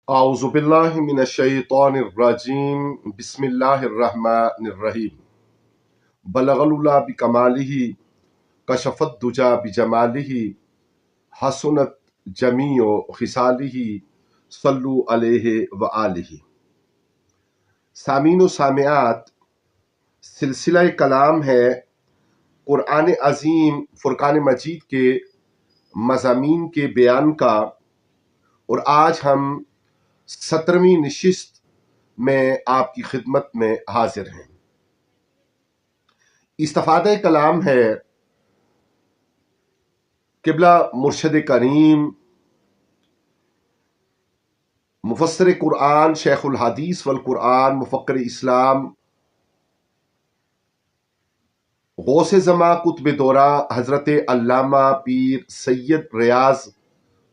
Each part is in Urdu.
اعوذ باللہ من الشیطان الرجیم بسم اللہ الرحمن الرحیم بلغ العلا بکمالہ کشف الدجا بجمالہ حسنت جمیع خصالہ صلو علیہ وآلہ۔ سامعین و سامعات، سلسلہ کلام ہے قرآن عظیم فرقان مجید کے مضامین کے بیان کا، اور آج ہم 17ویں نشست میں آپ کی خدمت میں حاضر ہیں۔ استفادہ کلام ہے قبلہ مرشد کریم مفسر قرآن شیخ الحدیث والقرآن مفکر اسلام غوث زماں قطب دورہ حضرت علامہ پیر سید ریاض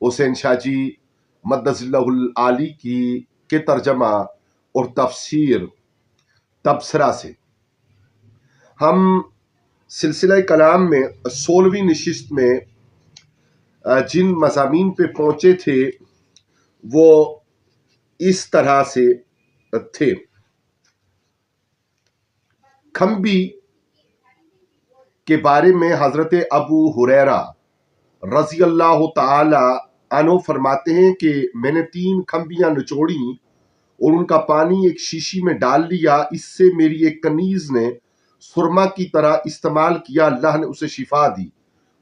حسین شاہ جی مدظ اللہ العالی کے ترجمہ اور تفسیر تبصرہ سے ہم سلسلہ کلام میں 16ویں نشست میں جن مضامین پہ پہنچے تھے وہ اس طرح سے تھے۔ کھمبی کے بارے میں حضرت ابو ہریرہ رضی اللہ تعالی عنہ فرماتے ہیں کہ میں نے 3 کھمبیاں نچوڑیں اور ان کا پانی ایک شیشی میں ڈال لیا، اس سے میری ایک کنیز نے سرما کی طرح استعمال کیا، اللہ نے اسے شفا دی۔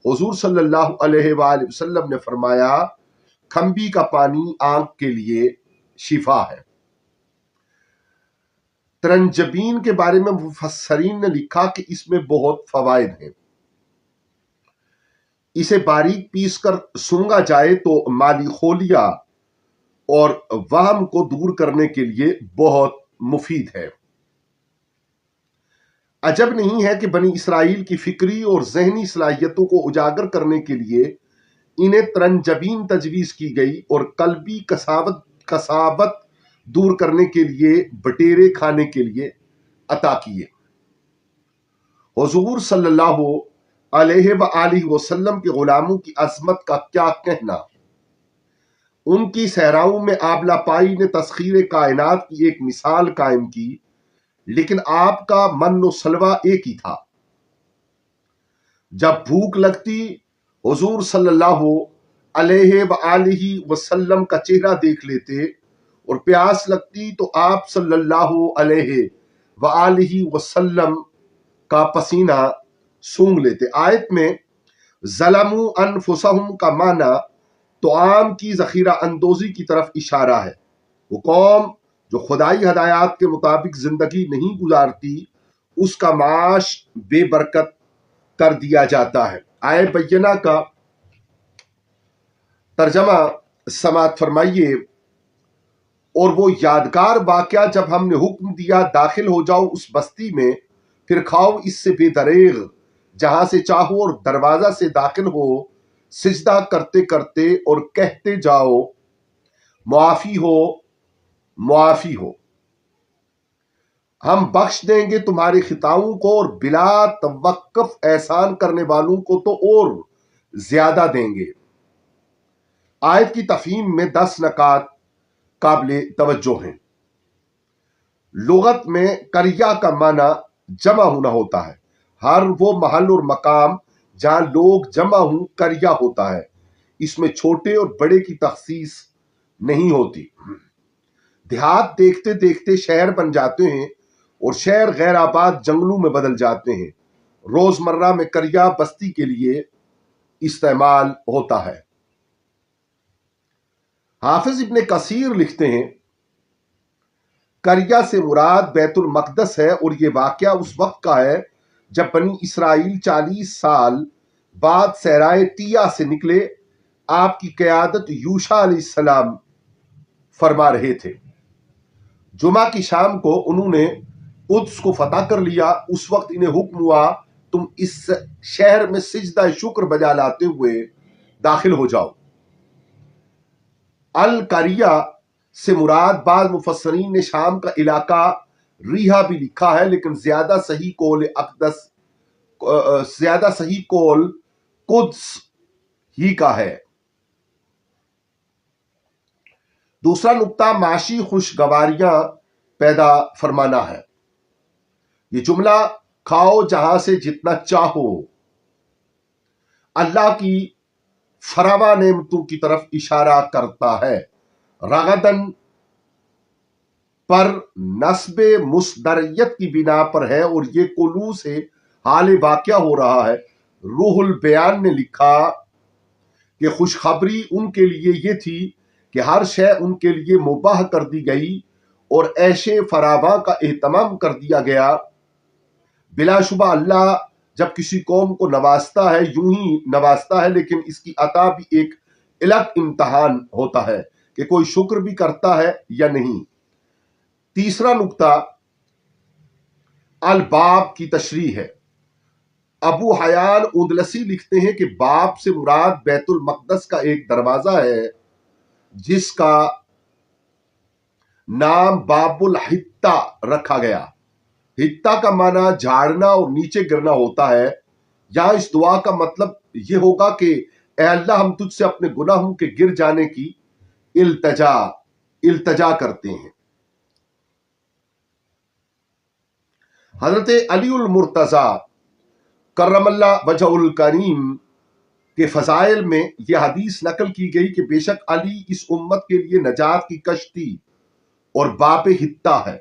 حضور صلی اللہ علیہ وآلہ وسلم نے فرمایا کھمبی کا پانی آنکھ کے لیے شفا ہے۔ ترنجبین کے بارے میں مفسرین نے لکھا کہ اس میں بہت فوائد ہیں۔ اسے باریک پیس کر سونگا جائے تو مالی خولیا اور وہم کو دور کرنے کے لیے بہت مفید ہے۔ عجب نہیں ہے کہ بنی اسرائیل کی فکری اور ذہنی صلاحیتوں کو اجاگر کرنے کے لیے انہیں ترنجبین تجویز کی گئی اور قلبی کساوت دور کرنے کے لیے بٹیرے کھانے کے لیے عطا کیے۔ حضور صلی اللہ علیہ وآلہ وسلم کے غلاموں کی عظمت کا کیا کہنا۔ ان کی صحراؤں میں آبلہ پائی نے تسخیر کائنات کی ایک مثال قائم کی، لیکن آپ کا من و سلوہ ایک ہی تھا۔ جب بھوک لگتی حضور صلی اللہ علیہ وآلہ وسلم کا چہرہ دیکھ لیتے، اور پیاس لگتی تو آپ صلی اللہ علیہ وآلہ وسلم کا پسینہ سونگھ لیتے۔ آیت میں ظلموا انفسہم کا معنی طعام کی ذخیرہ اندوزی کی طرف اشارہ ہے۔ وہ قوم جو خدائی ہدایات کے مطابق زندگی نہیں گزارتی، اس کا معاش بے برکت کر دیا جاتا ہے۔ آیہ بینہ کا ترجمہ سماعت فرمائیے۔ اور وہ یادگار واقعہ جب ہم نے حکم دیا داخل ہو جاؤ اس بستی میں، پھر کھاؤ اس سے بے دریغ جہاں سے چاہو، اور دروازہ سے داخل ہو سجدہ کرتے کرتے اور کہتے جاؤ معافی ہو معافی ہو، ہم بخش دیں گے تمہارے خطاؤں کو، اور بلا توقف احسان کرنے والوں کو تو اور زیادہ دیں گے۔ آیت کی تفہیم میں 10 نکات قابل توجہ ہیں۔ لغت میں قریہ کا معنی جمع ہونا ہوتا ہے۔ ہر وہ محل اور مقام جہاں لوگ جمع ہوں قریہ ہوتا ہے۔ اس میں چھوٹے اور بڑے کی تخصیص نہیں ہوتی۔ دیہات دیکھتے دیکھتے شہر بن جاتے ہیں، اور شہر غیر آباد جنگلوں میں بدل جاتے ہیں۔ روزمرہ میں قریہ بستی کے لیے استعمال ہوتا ہے۔ حافظ ابن کثیر لکھتے ہیں قریہ سے مراد بیت المقدس ہے، اور یہ واقعہ اس وقت کا ہے جب بنی اسرائیل 40 سال بعد صحرائے طیہ سے نکلے۔ آپ کی قیادت یوشع علیہ السلام فرما رہے تھے۔ جمعہ کی شام کو انہوں نے قدس کو فتح کر لیا۔ اس وقت انہیں حکم ہوا تم اس شہر میں سجدہ شکر بجا لاتے ہوئے داخل ہو جاؤ۔ القریہ سے مراد بعض مفسرین نے شام کا علاقہ ریحا بھی لکھا ہے، لیکن زیادہ صحیح قول قدس ہی کا ہے۔ دوسرا نقطہ معاشی خوشگواریاں پیدا فرمانا ہے۔ یہ جملہ کھاؤ جہاں سے جتنا چاہو اللہ کی فراوان نعمتوں کی طرف اشارہ کرتا ہے۔ رغدن پر نسب مصدریت کی بنا پر ہے اور یہ کلو سے حال واقعہ ہو رہا ہے۔ روح البیان نے لکھا کہ خوشخبری ان کے لیے یہ تھی کہ ہر شے ان کے لیے مباح کر دی گئی اور عیش فراواں کا اہتمام کر دیا گیا۔ بلا شبہ اللہ جب کسی قوم کو نوازتا ہے یوں ہی نوازتا ہے، لیکن اس کی عطا بھی ایک الگ امتحان ہوتا ہے کہ کوئی شکر بھی کرتا ہے یا نہیں۔ تیسرا نقطہ الباب کی تشریح ہے۔ ابو حیان اندلسی لکھتے ہیں کہ باب سے مراد بیت المقدس کا ایک دروازہ ہے جس کا نام باب الحتہ رکھا گیا۔ حتہ کا معنی جھاڑنا اور نیچے گرنا ہوتا ہے۔ یہاں اس دعا کا مطلب یہ ہوگا کہ اے اللہ ہم تجھ سے اپنے گناہوں کے گر جانے کی التجا کرتے ہیں۔ حضرت علی المرتضی کرم اللہ وجہ الکریم کے فضائل میں یہ حدیث نقل کی گئی کہ بے شک علی اس امت کے لیے نجات کی کشتی اور باب حتہ ہے۔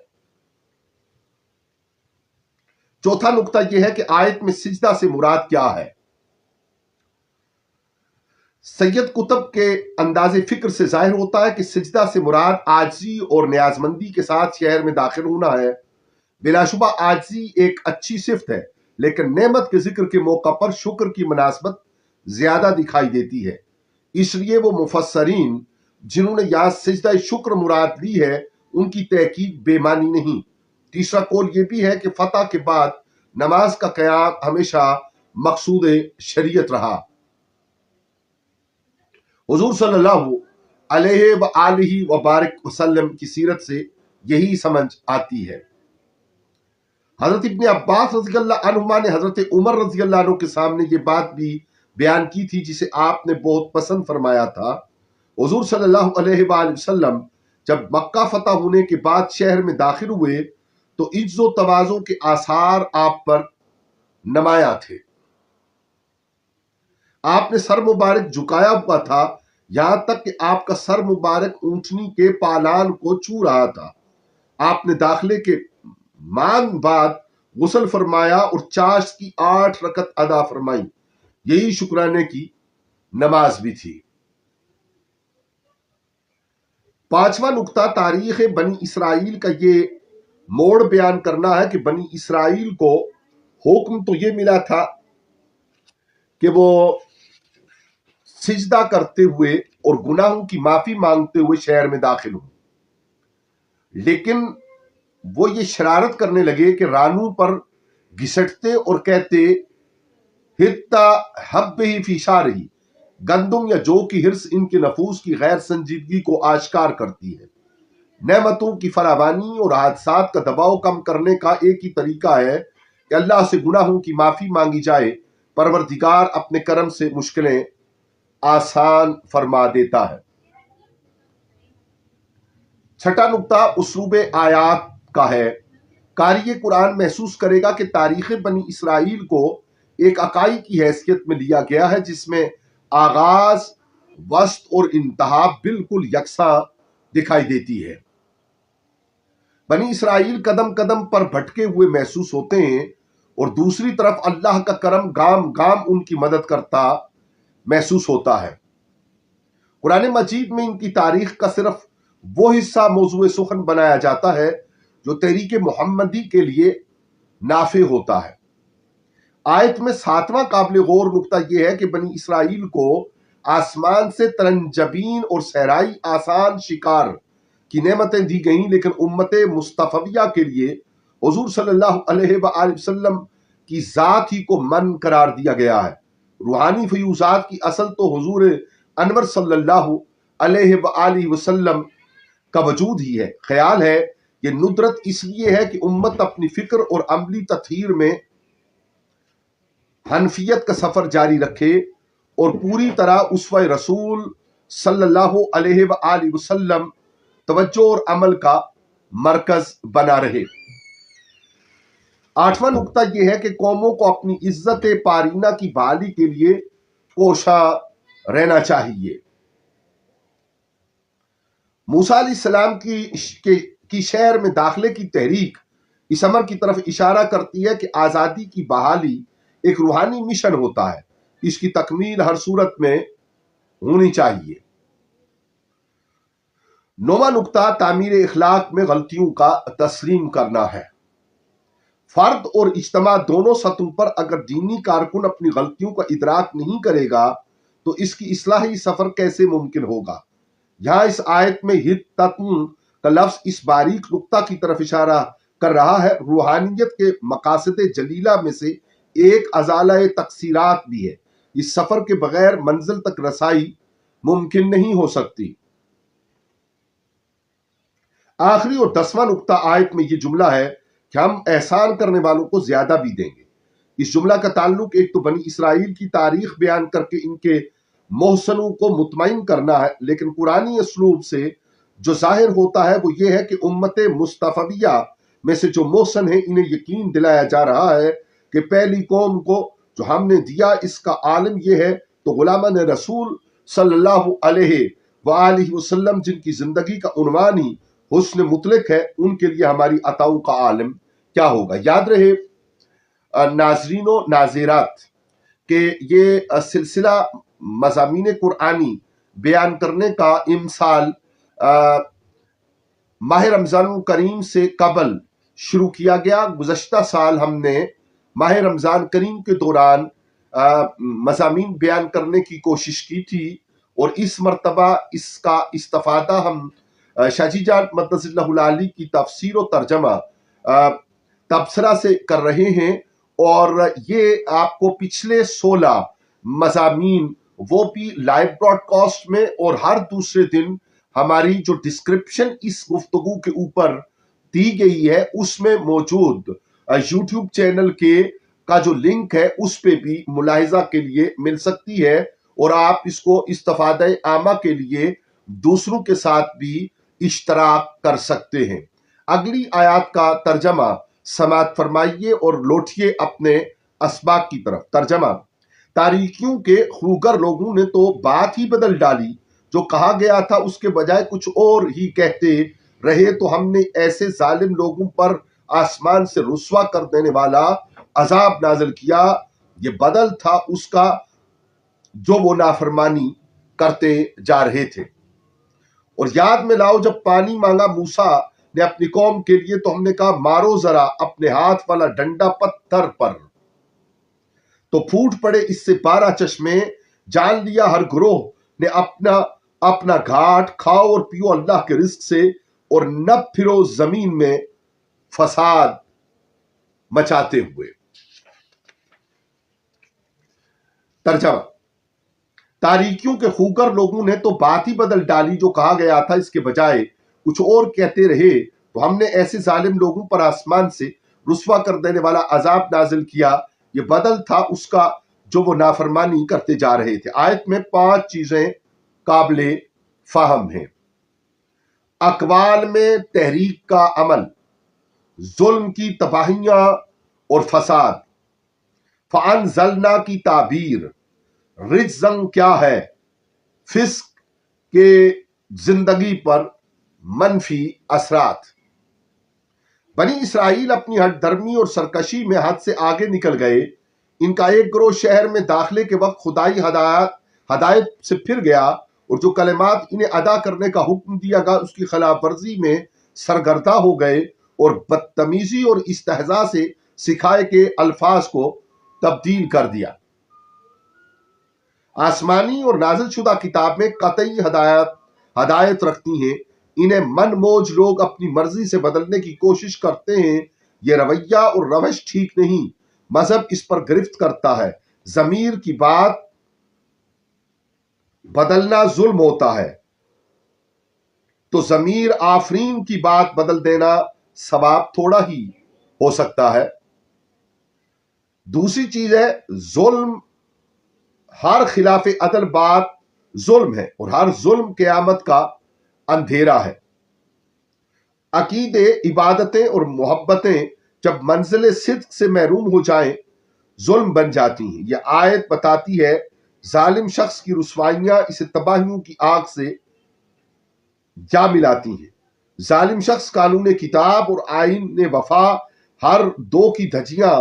چوتھا نقطہ یہ ہے کہ آیت میں سجدہ سے مراد کیا ہے۔ سید قطب کے انداز فکر سے ظاہر ہوتا ہے کہ سجدہ سے مراد عاجزی اور نیازمندی کے ساتھ شہر میں داخل ہونا ہے۔ بلا شبہ عاجزی ایک اچھی صفت ہے، لیکن نعمت کے ذکر کے موقع پر شکر کی مناسبت زیادہ دکھائی دیتی ہے۔ اس لیے وہ مفسرین جنہوں نے یہاں سجدہ شکر مراد لی ہے ان کی تحقیق بے معنی نہیں۔ تیسرا قول یہ بھی ہے کہ فتح کے بعد نماز کا قیام ہمیشہ مقصود شریعت رہا۔ حضور صلی اللہ علیہ وآلہ وبارک وسلم کی سیرت سے یہی سمجھ آتی ہے۔ حضرت ابن عباس رضی اللہ عنہما نے حضرت عمر رضی اللہ عنہ کے سامنے یہ بات بھی بیان کی تھی جسے آپ نے بہت پسند فرمایا تھا۔ حضور صلی اللہ علیہ وآلہ وسلم جب مکہ فتح ہونے کے بعد شہر میں داخل ہوئے تو عز و تواضع کے آثار آپ پر نمایاں تھے۔ آپ نے سر مبارک جھکایا ہوا تھا، یہاں تک کہ آپ کا سر مبارک اونٹنی کے پالان کو چھو رہا تھا۔ آپ نے داخلے کے مان بعد غسل فرمایا اور چاشت کی 8 رکعت ادا فرمائی، یہی شکرانے کی نماز بھی تھی۔ پانچواں نقطہ تاریخ بنی اسرائیل کا یہ موڑ بیان کرنا ہے کہ بنی اسرائیل کو حکم تو یہ ملا تھا کہ وہ سجدہ کرتے ہوئے اور گناہوں کی معافی مانگتے ہوئے شہر میں داخل ہوں، لیکن وہ یہ شرارت کرنے لگے کہ رانوں پر گھسٹتے اور کہتے ہتّا حبہ فی شعرہ، گندم یا جو کی ہرس ان کے نفوس کی غیر سنجیدگی کو آشکار کرتی ہے۔ نعمتوں کی فراوانی اور حادثات کا دباؤ کم کرنے کا ایک ہی طریقہ ہے کہ اللہ سے گناہوں کی معافی مانگی جائے۔ پروردگار اپنے کرم سے مشکلیں آسان فرما دیتا ہے۔ چھٹا نقطہ اسلوب آیات کا ہے۔ قاری قرآن محسوس کرے گا کہ تاریخ بنی اسرائیل کو ایک اکائی کی حیثیت میں لیا گیا ہے جس میں آغاز، وسط اور انتہا بالکل یکساں دکھائی دیتی ہے۔ بنی اسرائیل قدم قدم پر بھٹکے ہوئے محسوس ہوتے ہیں اور دوسری طرف اللہ کا کرم گام گام ان کی مدد کرتا محسوس ہوتا ہے۔ قرآن مجید میں ان کی تاریخ کا صرف وہ حصہ موضوع سخن بنایا جاتا ہے جو تحریک محمدی کے لیے نافع ہوتا ہے۔ آیت میں 7واں قابل غور نقطہ یہ ہے کہ بنی اسرائیل کو آسمان سے ترنجبین اور صحرائی آسان شکار کی نعمتیں دی گئیں، لیکن امت مصطفیہ کے لیے حضور صلی اللہ علیہ وآلہ وسلم کی ذات ہی کو من قرار دیا گیا ہے۔ روحانی فیوزات کی اصل تو حضور انور صلی اللہ علیہ وآلہ وسلم کا وجود ہی ہے۔ خیال ہے یہ ندرت اس لیے ہے کہ امت اپنی فکر اور عملی تطہیر میں حنفیت کا سفر جاری رکھے اور پوری طرح اسوہ رسول صلی اللہ علیہ وآلہ وسلم توجہ اور عمل کا مرکز بنا رہے۔ 8واں نقطہ یہ ہے کہ قوموں کو اپنی عزت پارینہ کی بحالی کے لیے کوشاں رہنا چاہیے۔ موسیٰ علیہ السلام کی شہر میں داخلے کی تحریک اس امر کی طرف اشارہ کرتی ہے کہ آزادی کی بحالی ایک روحانی مشن ہوتا ہے، اس کی تکمیل ہر صورت میں ہونی چاہیے۔ 9واں نقطہ تعمیر اخلاق میں غلطیوں کا تسلیم کرنا ہے۔ فرد اور اجتماع دونوں سطحوں پر اگر دینی کارکن اپنی غلطیوں کا ادراک نہیں کرے گا تو اس کی اصلاحی سفر کیسے ممکن ہوگا؟ یہاں اس آیت میں ہدتن کا لفظ اس باریک نقطہ کی طرف اشارہ کر رہا ہے۔ روحانیت کے مقاصد جلیلہ میں سے ایک ازالہ تقصیرات بھی ہے۔ اس سفر کے بغیر منزل تک رسائی ممکن نہیں ہو سکتی۔ آخری اور 10واں نقطہ آیت میں یہ جملہ ہے کہ ہم احسان کرنے والوں کو زیادہ بھی دیں گے۔ اس جملہ کا تعلق ایک تو بنی اسرائیل کی تاریخ بیان کر کے ان کے محسنوں کو مطمئن کرنا ہے، لیکن قرآنی اسلوب سے جو ظاہر ہوتا ہے وہ یہ ہے کہ امت مصطفیہ میں سے جو محسن ہیں انہیں یقین دلایا جا رہا ہے کہ پہلی قوم کو جو ہم نے دیا اس کا عالم یہ ہے، تو غلامان رسول صلی اللہ علیہ وآلہ وسلم جن کی زندگی کا عنوان ہی حسن مطلق ہے، ان کے لیے ہماری عطاؤں کا عالم کیا ہوگا۔ یاد رہے ناظرین و ناظرات کہ یہ سلسلہ مضامین قرآنی بیان کرنے کا امسال ماہ رمضان کریم سے قبل شروع کیا گیا۔ گزشتہ سال ہم نے ماہ رمضان کریم کے دوران مضامین بیان کرنے کی کوشش کی تھی، اور اس مرتبہ اس کا استفادہ ہم شاہ جی جان مقدس اللہ العالی کی تفسیر و ترجمہ تبصرہ سے کر رہے ہیں، اور یہ آپ کو پچھلے 16 مضامین وہ بھی لائیو براڈ کاسٹ میں اور ہر دوسرے دن ہماری جو ڈسکرپشن اس گفتگو کے اوپر دی گئی ہے اس میں موجود یوٹیوب چینل کا جو لنک ہے اس پہ بھی ملاحظہ کے لیے مل سکتی ہے، اور آپ اس کو استفادہ عامہ کے لیے دوسروں کے ساتھ بھی اشتراک کر سکتے ہیں۔ اگلی آیات کا ترجمہ سماعت فرمائیے اور لوٹیے اپنے اسباق کی طرف۔ ترجمہ: تاریکیوں کے خوگر لوگوں نے تو بات ہی بدل ڈالی، جو کہا گیا تھا اس کے بجائے کچھ اور ہی کہتے رہے، تو ہم نے ایسے ظالم لوگوں پر آسمان سے رسوا کر دینے والا عذاب نازل کیا۔ یہ بدل تھا اس کا جو وہ نافرمانی کرتے جا رہے تھے۔ اور یاد میں لاؤ جب پانی مانگا موسیٰ نے اپنی قوم کے لیے، تو ہم نے کہا مارو ذرا اپنے ہاتھ والا ڈنڈا پتھر پر، تو پھوٹ پڑے اس سے 12 چشمے۔ جان لیا ہر گروہ نے اپنا گھاٹ، کھاؤ اور پیو اللہ کے رزق سے، اور نہ پھرو زمین میں فساد مچاتے ہوئے۔ ترجمہ: تاریکیوں کے خوگر لوگوں نے تو بات ہی بدل ڈالی، جو کہا گیا تھا اس کے بجائے کچھ اور کہتے رہے، تو ہم نے ایسے ظالم لوگوں پر آسمان سے رسوا کر دینے والا عذاب نازل کیا۔ یہ بدل تھا اس کا جو وہ نافرمانی کرتے جا رہے تھے۔ آیت میں 5 چیزیں قابل فہم ہیں۔ اقوال میں تحریک کا عمل، ظلم کی تباہیاں اور فساد، فَأَنزَلْنَا کی تعبیر، رجزن کیا ہے، فسق کے زندگی پر منفی اثرات۔ بنی اسرائیل اپنی ہٹ درمی اور سرکشی میں حد سے آگے نکل گئے۔ ان کا ایک گروہ شہر میں داخلے کے وقت خدائی ہدایت سے پھر گیا، اور جو کلمات انہیں ادا کرنے کا حکم دیا گیا اس کی خلاف ورزی میں سرگردہ ہو گئے، اور بدتمیزی اور استہزاء سے سکھائے کے الفاظ کو تبدیل کر دیا۔ آسمانی اور نازل شدہ کتاب میں قطعی ہدایت رکھتی ہیں، انہیں من موج لوگ اپنی مرضی سے بدلنے کی کوشش کرتے ہیں۔ یہ رویہ اور روش ٹھیک نہیں، مذہب اس پر گرفت کرتا ہے۔ ضمیر کی بات بدلنا ظلم ہوتا ہے، تو ضمیر آفرین کی بات بدل دینا ثواب تھوڑا ہی ہو سکتا ہے۔ دوسری چیز ہے ظلم، ہر خلاف عدل بات ظلم ہے، اور ہر ظلم قیامت کا اندھیرا ہے۔ عقیدے، عبادتیں اور محبتیں جب منزل صدق سے محروم ہو جائیں ظلم بن جاتی ہیں۔ یہ آیت بتاتی ہے ظالم شخص کی رسوائیاں اسے تباہیوں کی آگ سے جا ملاتی ہیں۔ ظالم شخص قانون کتاب اور آئین وفا ہر دو کی دھجیاں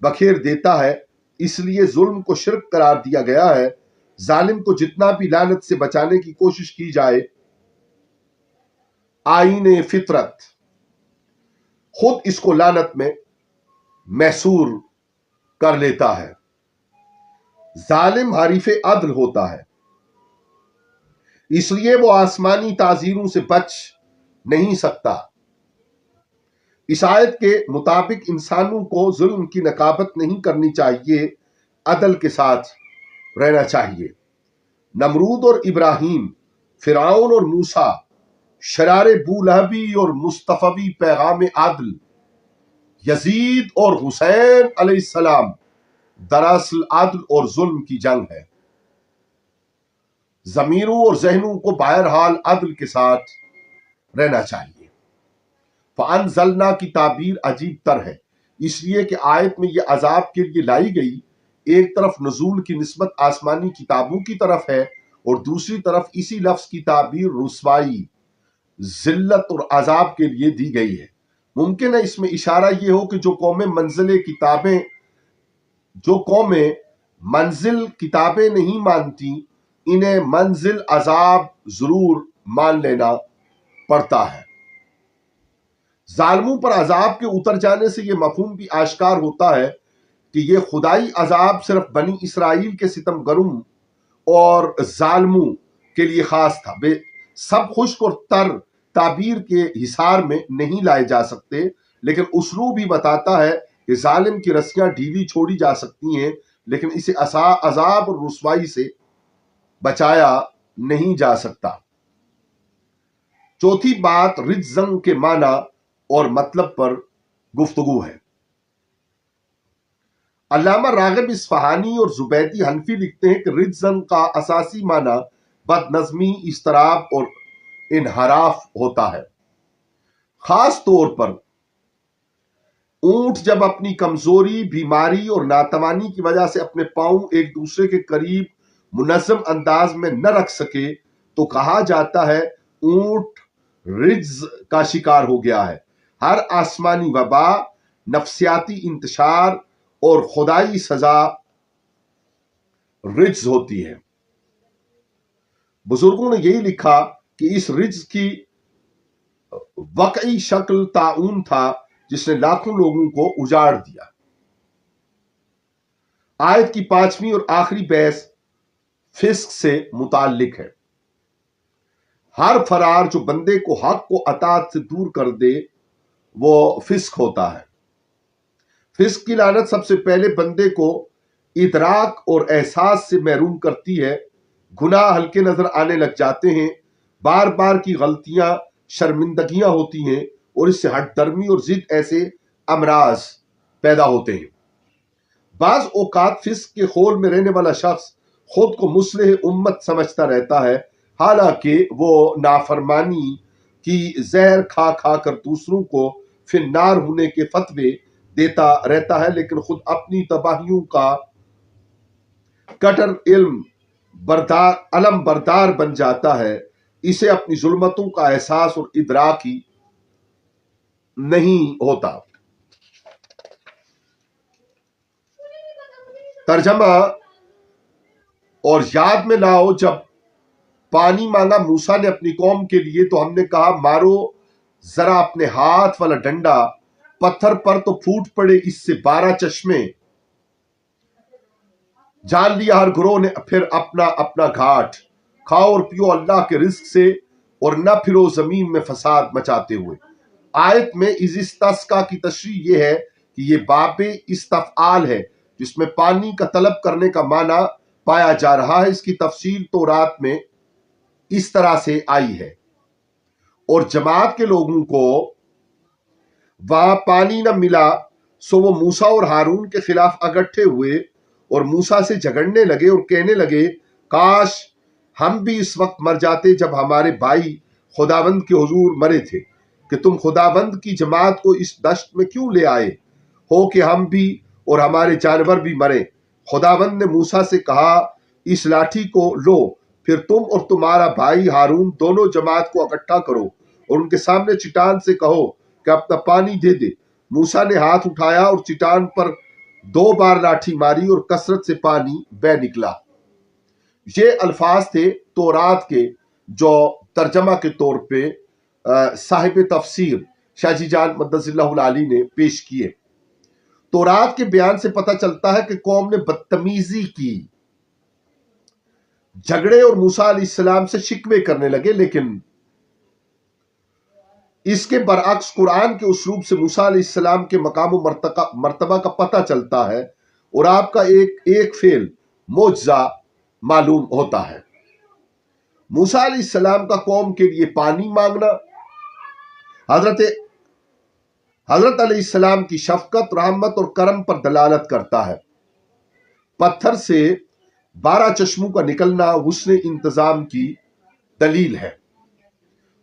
بکھیر دیتا ہے، اس لیے ظلم کو شرک قرار دیا گیا ہے۔ ظالم کو جتنا بھی لعنت سے بچانے کی کوشش کی جائے، آئین فطرت خود اس کو لعنت میں محصور کر لیتا ہے۔ ظالم حریف عدل ہوتا ہے، اس لیے وہ آسمانی تعزیروں سے بچ نہیں سکتا۔ اس آیت کے مطابق انسانوں کو ظلم کی نقابت نہیں کرنی چاہیے، عدل کے ساتھ رہنا چاہیے۔ نمرود اور ابراہیم، فرعون اور موسیٰ، شرار بولہبی اور مصطفی پیغام عدل، یزید اور حسین علیہ السلام، دراصل عدل اور ظلم کی جنگ ہے۔ ضمیروں اور ذہنوں کو بہرحال عدل کے ساتھ رہنا چاہیے۔ فَأَنزَلْنَا کی تعبیر عجیب تر ہے، اس لیے کہ آیت میں یہ عذاب کے لیے لائی گئی ایک طرف نزول کی نسبت آسمانی کتابوں کی طرف ہے اور دوسری طرف اسی لفظ کی تعبیر رسوائی، ذلت اور عذاب کے لیے دی گئی ہے۔ ممکن ہے اس میں اشارہ یہ ہو کہ جو قومیں منزل کتابیں نہیں مانتی، انہیں منزل عذاب ضرور مان لینا پڑتا ہے۔ ظالموں پر عذاب کے اتر جانے سے یہ مفہوم بھی آشکار ہوتا ہے کہ یہ خدائی عذاب صرف بنی اسرائیل کے ستم گروں اور ظالموں کے لیے خاص تھا۔ سب خشک اور تر تعبیر کے حصار میں نہیں لائے جا سکتے، لیکن اسلوب ہی بتاتا ہے کہ ظالم کی رسیاں ڈھیلی چھوڑی جا سکتی ہیں، لیکن اسے عذاب اور رسوائی سے بچایا نہیں جا سکتا۔ چوتھی بات رجزن کے معنی اور مطلب پر گفتگو ہے۔ علامہ راغب اصفہانی اور زبیدی حنفی لکھتے ہیں کہ رجزن کا اساسی معنی بد نظمی، اضطراب اور انحراف ہوتا ہے۔ خاص طور پر اونٹ جب اپنی کمزوری، بیماری اور ناتوانی کی وجہ سے اپنے پاؤں ایک دوسرے کے قریب منظم انداز میں نہ رکھ سکے تو کہا جاتا ہے اونٹ رجز کا شکار ہو گیا ہے۔ ہر آسمانی وبا، نفسیاتی انتشار اور خدائی سزا رجز ہوتی ہے۔ بزرگوں نے یہی لکھا کہ اس رجز کی واقعی شکل طاعون تھا جس نے لاکھوں لوگوں کو اجاڑ دیا۔ آیت کی پانچویں اور آخری بحث فسق سے متعلق ہے۔ ہر فرار جو بندے کو حق و اطاعت سے دور کر دے وہ فسق ہوتا ہے۔ فسق کی لعنت سب سے پہلے بندے کو ادراک اور احساس سے محروم کرتی ہے۔ گناہ ہلکے نظر آنے لگ جاتے ہیں، بار بار کی غلطیاں شرمندگیاں ہوتی ہیں اور اس سے ہٹ درمی اور ضد ایسے امراض پیدا ہوتے ہیں۔ بعض اوقات فسق کے خول میں رہنے والا شخص خود کو مصلح امت سمجھتا رہتا ہے، حالانکہ وہ نافرمانی کی زہر کھا کھا کر دوسروں کو فی النار ہونے کے فتوے دیتا رہتا ہے، لیکن خود اپنی تباہیوں کا کٹر علم بردار بن جاتا ہے۔ اسے اپنی ظلمتوں کا احساس اور ادراک ہی نہیں ہوتا۔ ترجمہ اور یاد میں لاؤ جب پانی مانگا موسیٰ نے اپنی قوم کے لیے تو ہم نے کہا مارو ذرا اپنے ہاتھ والا ڈنڈا پتھر پر تو پھوٹ پڑے اس سے 12 چشمے۔ جان لیا ہر گروہ نے پھر اپنا اپنا گھاٹ، کھاؤ اور پیو اللہ کے رزق سے اور نہ پھرو زمین میں فساد مچاتے ہوئے۔ آیت میں اذ استسقا کی تشریح یہ ہے کہ یہ باب استفعال ہے جس میں پانی کا طلب کرنے کا معنی پایا جا رہا ہے۔ اس کی تفصیل تورات میں اس طرح سے آئی ہے، اور جماعت کے لوگوں کو وہاں پانی نہ ملا سو وہ موسیٰ اور ہارون کے خلاف اکٹھے ہوئے اور موسیٰ سے جھگڑنے لگے اور کہنے لگے کاش ہم بھی اس وقت مر جاتے جب ہمارے بھائی خداوند کے حضور مرے تھے۔ کہ تم خداوند کی جماعت کو اس دشت میں کیوں لے آئے ہو کہ ہم بھی اور ہمارے جانور بھی مریں؟ خداوند نے موسیٰ سے کہا، اس لاٹھی کو لو، پھر تم اور تمہارا بھائی ہارون دونوں جماعت کو اکٹھا کرو اور ان کے سامنے چٹان سے کہو کہ اپنا پانی دے دے۔ موسیٰ نے ہاتھ اٹھایا اور چٹان پر 2 بار لاٹھی ماری اور کثرت سے پانی بہہ نکلا۔ یہ الفاظ تھے تورات کے جو ترجمہ کے طور پہ صاحب تفسیر شاہ جی جان مدث اللہ العالی نے پیش کیے۔ تورات کے بیان سے پتہ چلتا ہے کہ قوم نے بدتمیزی کی، جھگڑے اور موسیٰ علیہ السلام سے شکوے کرنے لگے، لیکن اس کے برعکس قرآن کے اسلوب سے موسیٰ علیہ السلام کے مقام و مرتبہ کا پتہ چلتا ہے اور آپ کا ایک فعل معجزہ معلوم ہوتا ہے۔ موسیٰ علیہ السلام کا قوم کے لیے پانی مانگنا حضرت علیہ السلام کی شفقت، رحمت اور کرم پر دلالت کرتا ہے۔ پتھر سے 12 چشموں کا نکلنا حسن انتظام کی دلیل ہے۔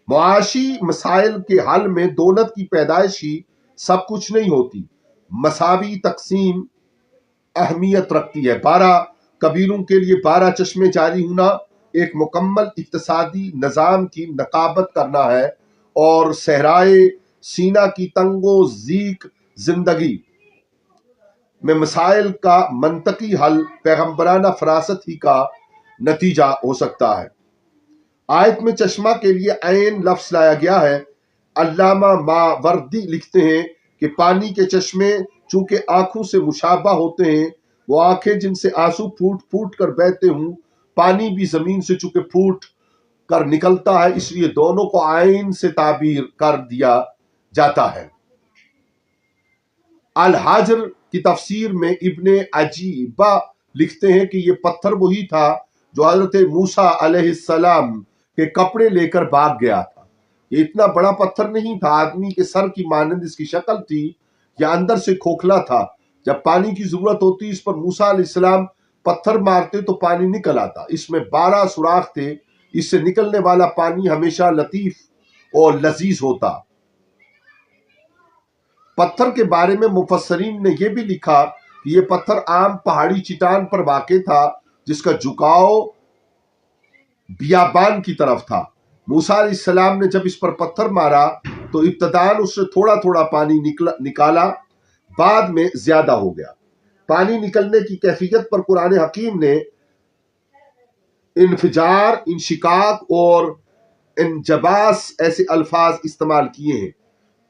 معاشی مسائل کے حل میں دولت کی پیدائش ہی سب کچھ نہیں ہوتی، مساوی تقسیم اہمیت رکھتی ہے۔ 12 قبیلوں کے لیے 12 چشمے جاری ہونا ایک مکمل اقتصادی نظام کی نقابت کرنا ہے، اور صحرائے سینا کی تنگ و ضیق زندگی میں مسائل کا منطقی حل پیغمبرانہ فراست ہی کا نتیجہ ہو سکتا ہے۔ آیت میں چشمہ کے لیے عین لفظ لایا گیا ہے۔ علامہ ماوردی لکھتے ہیں کہ پانی کے چشمے چونکہ آنکھوں سے مشابہ ہوتے ہیں، وہ آنکھیں جن سے آنسو پھوٹ پھوٹ کر بہتے ہوں، پانی بھی زمین سے چونکہ پھوٹ کر نکلتا ہے، اس لیے دونوں کو عین سے تعبیر کر دیا جاتا ہے۔ الحجر کی تفسیر میں ابن عجیبہ لکھتے ہیں کہ یہ پتھر وہی تھا جو حضرت موسیٰ علیہ السلام کے کپڑے لے کر بھاگ گیا تھا۔ یہ اتنا بڑا پتھر نہیں تھا، آدمی کے سر کی مانند اس کی شکل تھی، یہ اندر سے کھوکھلا تھا۔ جب پانی کی ضرورت ہوتی اس پر موسیٰ علیہ السلام پتھر مارتے تو پانی نکل آتا۔ اس میں 12 سوراخ تھے، اس سے نکلنے والا پانی ہمیشہ لطیف اور لذیذ ہوتا۔ پتھر کے بارے میں مفسرین نے یہ بھی لکھا کہ یہ پتھر عام پہاڑی چٹان پر واقع تھا جس کا جھکاؤ بیابان کی طرف تھا۔ موسیٰ علیہ السلام نے جب اس پر پتھر مارا تو ابتداً اس سے تھوڑا تھوڑا پانی نکالا، بعد میں زیادہ ہو گیا۔ پانی نکلنے کی کیفیت پر قرآن حکیم نے انفجار، انشقاق اور انجباس ایسے الفاظ استعمال کیے ہیں۔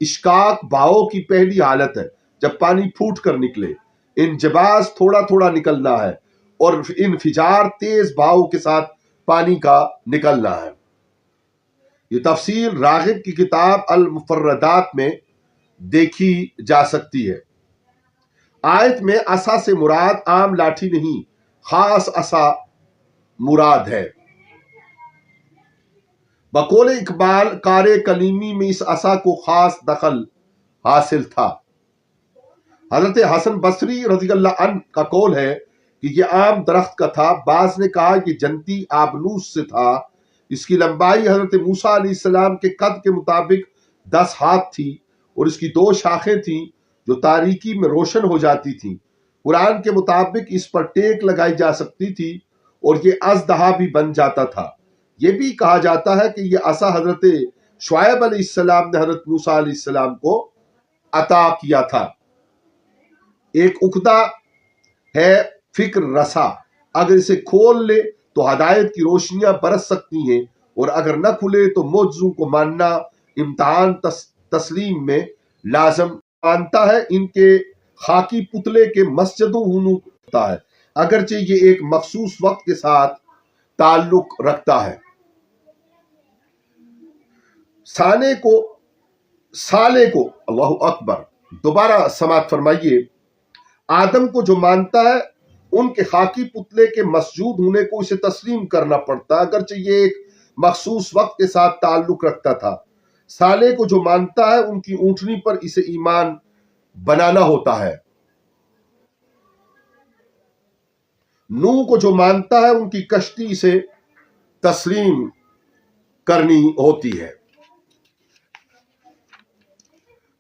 اشقاق بہاؤ کی پہلی حالت ہے جب پانی پھوٹ کر نکلے، انجباس تھوڑا تھوڑا نکلنا ہے، اور انفجار تیز بہاؤ کے ساتھ پانی کا نکلنا ہے۔ یہ تفصیل راغب کی کتاب المفردات میں دیکھی جا سکتی ہے۔ آیت میں عصا سے مراد عام لاٹھی نہیں، خاص عصا مراد ہے۔ بقول اقبال، کار کلیمی میں اس عصا کو خاص دخل حاصل تھا۔ حضرت حسن بصری رضی اللہ عنہ کا قول ہے کہ یہ عام درخت کا تھا۔ بعض نے کہا کہ جنتی آبنوس سے تھا۔ اس کی لمبائی حضرت موسیٰ علیہ السلام کے قد کے مطابق 10 ہاتھ تھی، اور اس کی 2 شاخیں تھیں جو تاریکی میں روشن ہو جاتی تھیں۔ قرآن کے مطابق اس پر ٹیک لگائی جا سکتی تھی اور یہ اژدہا بھی بن جاتا تھا۔ یہ بھی کہا جاتا ہے کہ یہ عصا حضرت شعیب علیہ السلام نے حضرت موسیٰ علیہ السلام کو عطا کیا تھا۔ ایک عقدہ ہے فکر رسا، اگر اسے کھول لے تو ہدایت کی روشنیاں برس سکتی ہیں، اور اگر نہ کھلے تو معجزوں کو ماننا امتحان تسلیم میں لازم مانتا ہے۔ ان کے خاکی پتلے کے مسجدوں ہوتا ہے، اگرچہ یہ ایک مخصوص وقت کے ساتھ تعلق رکھتا ہے۔ سالے کو اللہ اکبر، دوبارہ سماعت فرمائیے۔ آدم کو جو مانتا ہے ان کے خاکی پتلے کے مسجود ہونے کو اسے تسلیم کرنا پڑتا، اگرچہ یہ ایک مخصوص وقت کے ساتھ تعلق رکھتا تھا۔ سالے کو جو مانتا ہے ان کی اونٹنی پر اسے ایمان بنانا ہوتا ہے۔ نوح کو جو مانتا ہے ان کی کشتی اسے تسلیم کرنی ہوتی ہے۔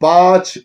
5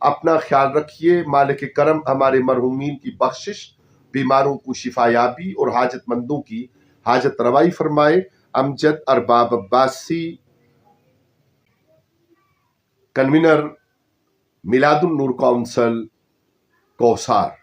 اپنا خیال رکھیے۔ مالک کرم ہمارے مرحومین کی بخشش، بیماروں کو شفا یابی اور حاجت مندوں کی حاجت روائی فرمائے۔ امجد ارباب عباسی، کنوینر میلاد النور کونسل، کوثر۔